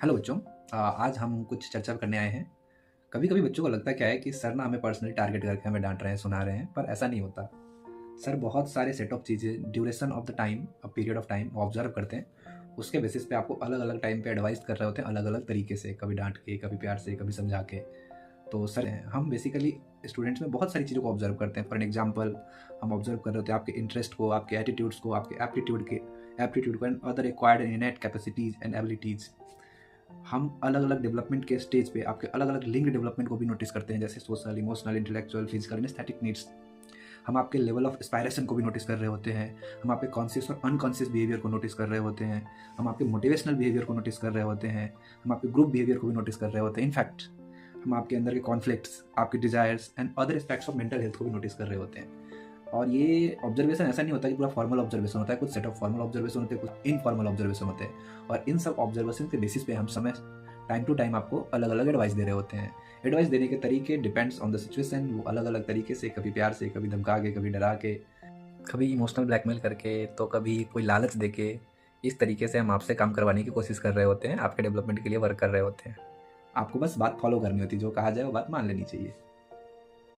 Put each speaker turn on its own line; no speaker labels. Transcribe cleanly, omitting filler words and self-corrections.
Hello बच्चों। आज हम कुछ चर्चा करने आए हैं। कभी कभी बच्चों को लगता क्या है कि सर ना हमें पर्सनली टारगेट करके हमें डांट रहे हैं, सुना रहे हैं, पर ऐसा नहीं होता। सर बहुत सारे सेट ऑफ चीज़ें duration of the time, a period of time observe करते हैं। उसके बेसिस पे आपको अलग अलग टाइम पे एडवाइस कर रहे होते हैं, अलग अलग तरीके से, कभी डांट के, कभी प्यार से, कभी समझा के। तो सर हम बेसिकली स्टूडेंट्स में बहुत सारी चीज़ों को ऑब्जर्व करते हैं। फॉर एन एग्जाम्पल, हम ऑब्जर्व कर रहे होते हैं आपके इंटरेस्ट को, आपके एटीट्यूड्स को, आपके एप्टीट्यूड को and other acquired इनेट capacities and abilities. हम अलग अलग डेवलपमेंट के स्टेज पे आपके अलग अलग लिंग डेवलपमेंट को भी नोटिस करते हैं, जैसे social, emotional, intellectual, physical and aesthetic needs. हम आपके लेवल ऑफ एस्पायरेशन को भी नोटिस कर रहे होते हैं। हम आपके कॉन्शियस और अनकॉन्शियस बिहेवियर को नोटिस कर रहे होते हैं। हम आपके मोटिवेशनल बिहेवियर को नोटिस कर रहे होते हैं। हम आपके ग्रुप बिहेवियर को भी नोटिस कर रहे होते हैं। इनफैक्ट हम आपके अंदर के कॉन्फ्लिक्ट्स, आपके desires and other aspects of mental health को भी नोटिस कर रहे होते हैं। और ये ऑब्जर्वेशन ऐसा नहीं होता कि पूरा फॉर्मल ऑब्जर्वेशन होता है। कुछ सेट ऑफ फॉर्मल ऑब्जर्वेशन होते हैं, कुछ इनफॉर्मल ऑब्जर्वेशन होते हैं, और इन सब ऑब्जर्वेशन के बेसिस पे हम समय टाइम टू टाइम आपको अलग अलग एडवाइस दे रहे होते हैं। एडवाइस देने के तरीके डिपेंड्स ऑन द सिचुएशन। वो अलग अलग तरीके से, कभी प्यार से, कभी धमका के, कभी डरा के, कभी इमोशनल ब्लैकमेल करके, तो कभी कोई लालच दे के, इस तरीके से हम आपसे काम करवाने की कोशिश कर रहे होते हैं, आपके डेवलपमेंट के लिए वर्क कर रहे होते हैं। आपको बस बात फॉलो करनी होती है, जो कहा जाए वो बात मान लेनी चाहिए।